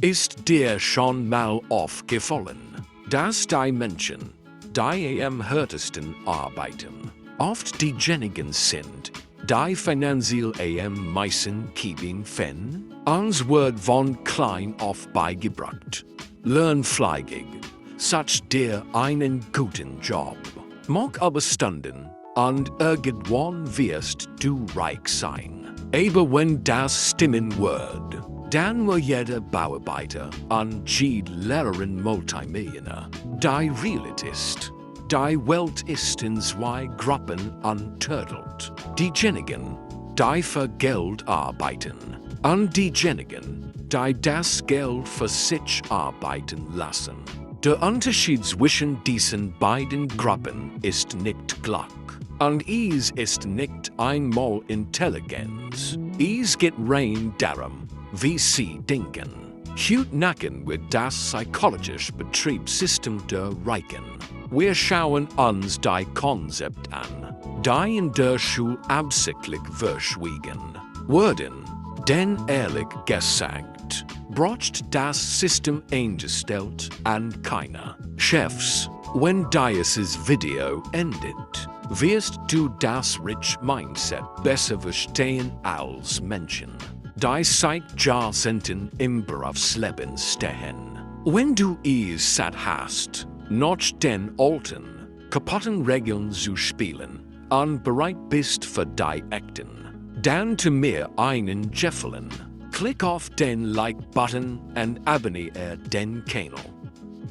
Ist dir schon mal aufgefallen, dass die Menschen, die am härtesten arbeiten, oft diejenigen sind, die finanziell am meisten kämpfen? Uns wird von klein auf beigebracht. Lern fleißig, such dir einen guten Job. Mach aber stunden, und irgendwann wirst du reich sein. Aber wenn das stimmen wird, dann wird jeder Bauarbeiter und Lehrerin Multimillionär. Die Realität ist, die Welt ist in zwei Gruppen unterteilt. Diejenigen, die für Geld arbeiten, und diejenigen, die das Geld für sich arbeiten lassen. Der Unterschied zwischen diesen beiden Gruppen ist nicht gleich. Und es ist nicht einmal Intelligenz. Es geht rein darum, wie sie denken. Heute nacken wir das psychologische Betriebssystem der Reichen. Wir schauen uns die Konzept an, die in der Schule absichtlich verschwiegen wurden. Denn ehrlich gesagt, braucht das System Angestellte an keiner Chefs. Wenn dieses Video endet, wirst du das rich Mindset besser verstehen als Menschen, die seit Jahrzehnten im Berufsleben stehen. Wenn du es satt hast, noch den alten, kaputten Regeln zu spielen und bereit bist für die echten, dann tu mir einen Gefallen. Klick auf den Like-Button und abonniere den Kanal.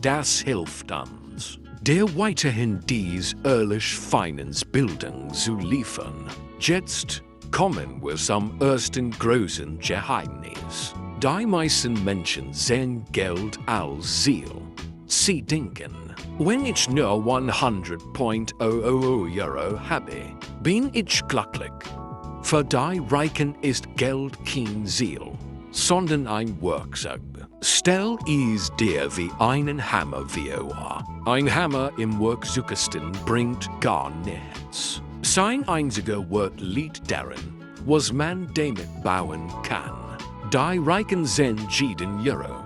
Das hilft uns, dir weiterhin dies ehrlich Finanzbildung zu liefern. Jetzt kommen wir zum ersten großen Geheimnis. Die meisten Menschen sehen Geld als Ziel. Sie denken, wenn ich nur 100.000 Euro habe, bin ich glücklich. Für die Reichen ist Geld kein Ziel, sondern ein Werkzeug. Stell es dir wie einen Hammer vor. Ein Hammer im Werkzeugkasten bringt gar nichts. Sein einziger Wert liegt darin, was man damit bauen kann. Die Reichen sind jeden Euro,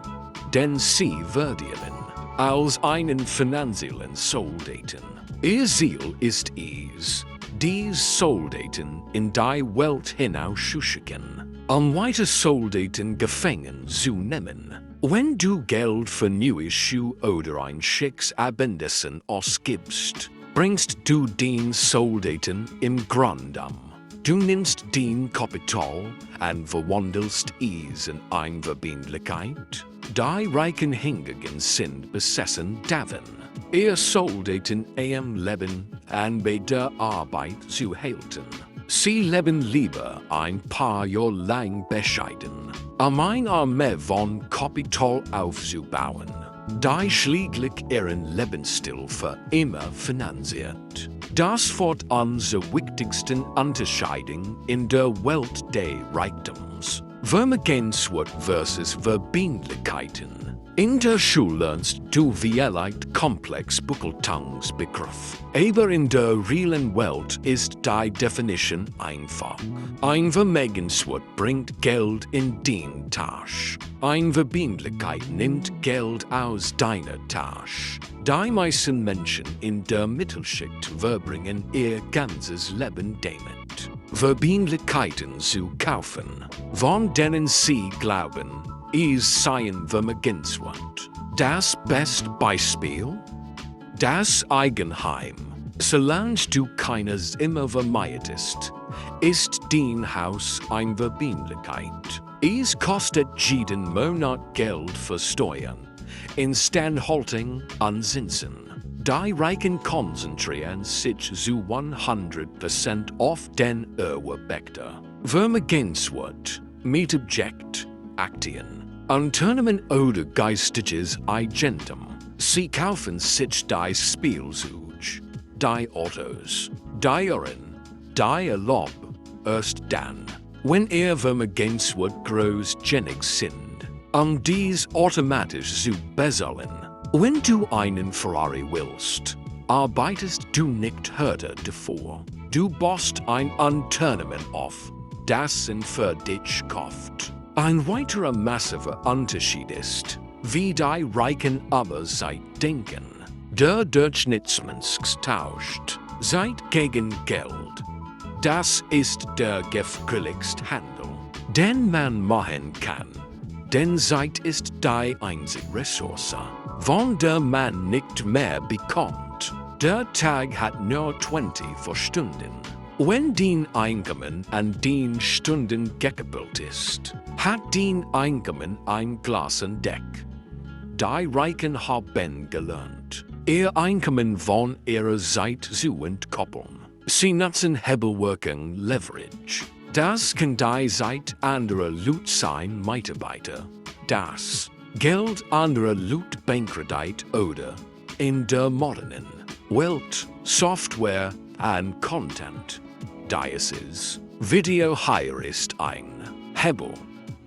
denn sie verdienen als einen finanziellen Soldaten. Ihr Ziel ist es, die Soldaten in die Welt hinauszuschicken, um weiter Soldaten gefangen zu nehmen. Wenn du Geld für neue Schuhe oder ein schickes Abendessen ausgibst, bringst du den Soldaten im Grunde um. Du nimmst den Kapital und verwandelst es in eine Verbindlichkeit. Die Reichen hingegen sind besessen davon, ihr Soldaten am Leben und bei der Arbeit zu halten. Sie leben lieber ein paar Jahre lang bescheiden, um eine Armee von Kapital aufzubauen, die schließlich ihren Lebensstil für immer finanziert. Das wird unsere wichtigsten Unterscheidung in der Welt des Reichtums. Vermögenswert versus Verbindlichkeiten. In der Schule lernst du vielleicht komplex Buchhaltungsbegriff. Aber in der realen Welt ist die Definition einfach. Ein Vermögenswert bringt Geld in deine Tasche. Eine Verbindlichkeit nimmt Geld aus deiner Tasche. Die meisten Menschen in der Mittelschicht verbringen ihr ganzes Leben damit, Verbindlichkeiten zu kaufen, von denen sie glauben, es seien Vermögenswert. Das beste Beispiel? Das Eigenheim. Solange du keines immer vermeidest, ist dein Haus eine Verbindlichkeit. Es kostet jeden Monat Geld für Steuern, Instandhaltung und Zinsen. Die Reichen konzentrieren sich zu 100% auf den Erwerbektor. Vermögenswert, Mietobjekt, Aktien, Unternehmen oder geistiges Eigentum. Sie kaufen sich die Spielzeug, die Autos, die Uhren, die Erlaub, erst dann, wenn ihr Vermögenswert großzügig sind, dies automatisch zu bezahlen. Wenn du einen Ferrari willst, arbeitest du nicht härter davor. Du baust ein Unternehmen auf, das ihn für dich kauft. Ein weiterer massiver Unterschied ist, wie die Reichen aber seit denken. Der Durchschnittsmensch tauscht Zeit gegen Geld. Das ist der gefährlichste Handel, den man machen kann. Denn Zeit ist die einzige Ressource. Wenn der Mann nicht mehr bekommt, der Tag hat nur 24 Stunden. Wenn dein Einkommen an den Stunden gekoppelt ist, hat dein Einkommen ein Glassendeck. Die Reichen haben gelernt, ihr Einkommen von ihrer Zeit zu entkoppeln. Sie nutzen Hebelwirkung Leverage. Das kann die Zeit anderer Leute sein, Mitarbeiter. Das Geld anderer Leute Bankkredit oder in der modernen Welt Software und Content. Dieses Video hier ist ein Hebel.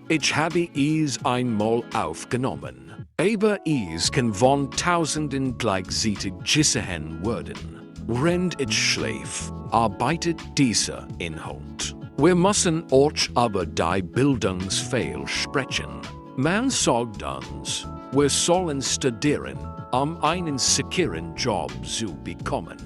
Ich habe es einmal aufgenommen, aber es kann von Tausenden gleichzeitig gesehen werden. Während ich schlafe, arbeitet dieser Inhalt. Wir müssen euch aber die Bildungsfehl sprechen. Man sagt uns, wir sollen studieren, einen sicheren Job zu bekommen.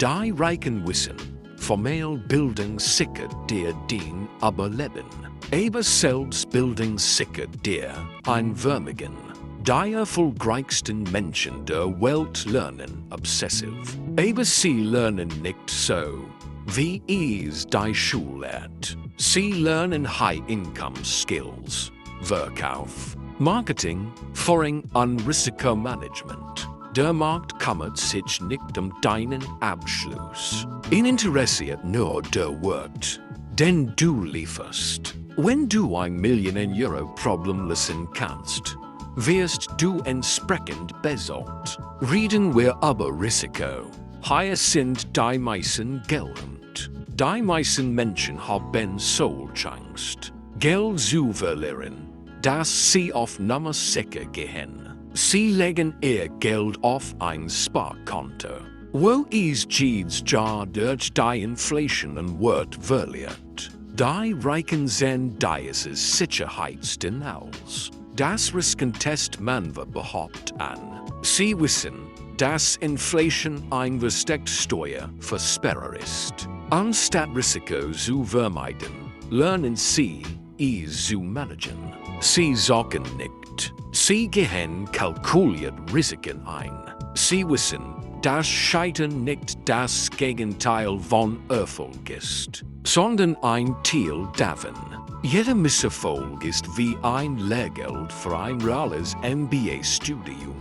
Die Reichen wissen, formell Bildung sichert dir den Überleben. Aber selbst Bildung sichert dir einwürmigen. Die erfolgreichsten Menschen der Welt lernen obsessiv. Aber sie lernen nicht so, wie es die Schule lehrt. Sie lernen High-Income-Skills, Verkauf, Marketing, Führung und Risikomanagement. Der Markt kümmert sich nicht deinen Abschluss. Ihn interessiert nur der Wert, den du lieferst. Wenn du ein Millionen-Euro-Problem lösen kannst, wirst du entsprechend bezahlt. Reden wir über Risiko. Hier sind die meisten gelernt. Die meisten Menschen haben Angst, Geld zu verlieren, dass sie auf Nummer sicher gehen. Sie legen ihr Geld auf ein Sparkonto, wo es jedes Jahr durch die Inflation und Wert verliert. Die Reichen sehen dieses Sicherheitsding aus. Das Riskentest man behauptet an. Sie wissen, dass Inflation ein versteckte Steuer Versperrer ist. Anstatt Risiko zu vermeiden, lernen sie, es zu managen. Sie sorgen nicht. Sie gehen kalkuliert Risiken ein. Sie wissen, dass Scheitern nicht das Gegenteil von Erfolg ist, sondern ein Teil davon. Jeder Misserfolg ist wie ein Lehrgeld für ein reales MBA-Studium.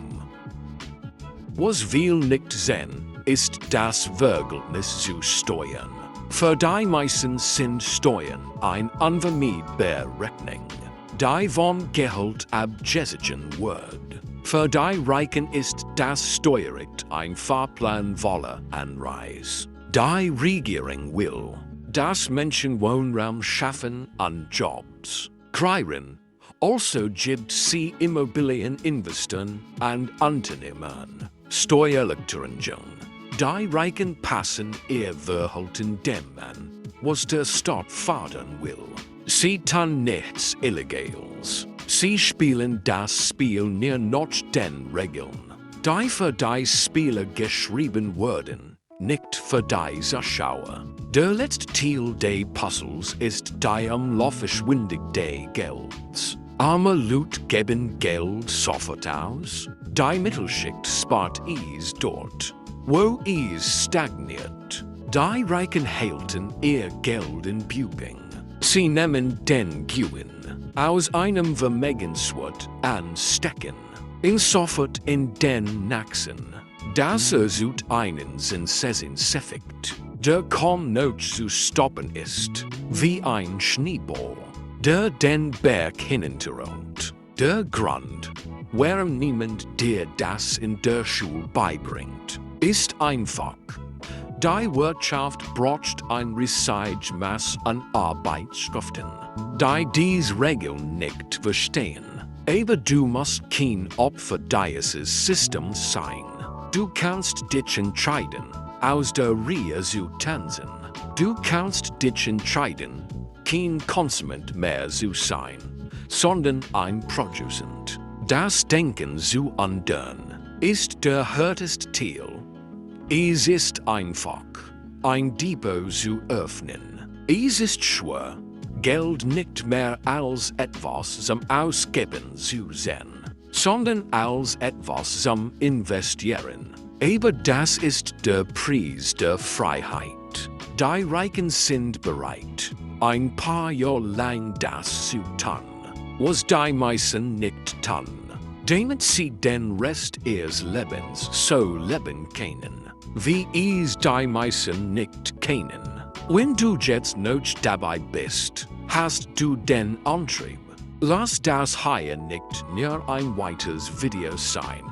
Was wir nicht sehen, ist das Verhältnis zu Steuern. Für die meisten sind Steuern ein unvermeidbare Rechnung, die von Gehalt abgezogen wird. Für die Reichen ist das Steuerrecht ein Fahrplan voller Anreiz. Die Regierung will, dass Menschen Wohnraum schaffen und Jobs kreieren. Also gibt sie Immobilien investieren und Unternehmen Steuererleichterungen. Die Reichen passen ihr Verhalten dem an, was der Staat fördern will. Sie tun nichts Illegales. Sie spielen das Spiel nur nach den Regeln, die für die Spieler geschrieben wurden, nicht für die Zuschauer. Der letzte Teil des Puzzles ist die Umlaufgeschwindigkeit des Gelds. Arme Leute geben Geld sofort aus. Die Mittelschicht spart es dort, wo es stagniert. Die Reichen halten ihr Geld in Bügeln. Sie nehmen den Gewinn aus einem Vermögenswert und stecken ihn sofort in den Nachsen. Das erzeugt einen Zinseszinseffekt, der kaum noch zu stoppen ist, wie ein Schneeball, der den Berg hinunterrollt. Der Grund, warum niemand dir das in der Schule beibringt, ist einfach. Die Wirtschaft braucht ein riesiges Maß an Arbeitskräften, die diese Regeln nicht verstehen. Aber du musst kein Opfer dieses Systems sein. Du kannst dich entscheiden, aus der Reihe zu tanzen. Du kannst dich entscheiden, kein Konsument mehr zu sein, sondern ein Produzent. Das Denken zu ändern ist der härteste Teil. Es ist einfach, ein Depot zu öffnen. Es ist schwer, Geld nicht mehr als etwas zum Ausgeben zu sehen, sondern als etwas zum Investieren. Aber das ist der Preis der Freiheit. Die Reichen sind bereit, ein paar Jahre lang das zu tun, was die meisten nicht tun, damit sie den Rest ihres Lebens so leben können, wie es die meisten nicht kennen. Wenn du jetzt nicht dabei bist, hast du den Antrieb. Lass das hier nicht nur ein weiteres Video sein,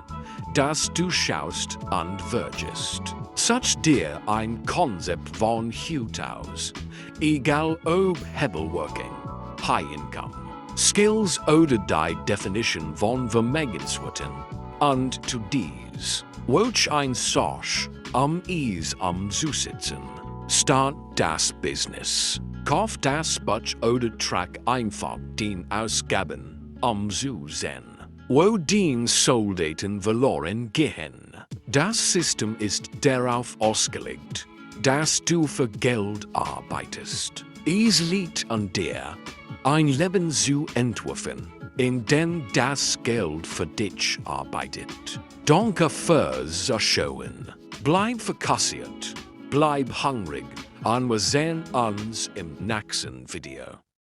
das du schaust und würdest. Such dir ein Konzept von Hut aus, egal ob Hebelworking, High Income, Skills oder die Definition von Vermögenswerten. Und zu dies, welch ein Soch es zu sitzen. Start das Business. Kauf das Buch oder trag einfach den Ausgaben zu sehen, wo den Soldaten verloren gehen. Das System ist darauf ausgelegt, dass du für Geld arbeitest. Es liegt an dir, ein Leben zu entwerfen, in dem das Geld für dich arbeitet. Danke fürs Zuschauen. Bleib fokussiert, bleib hungrig, und wir sehen uns im nächsten Video.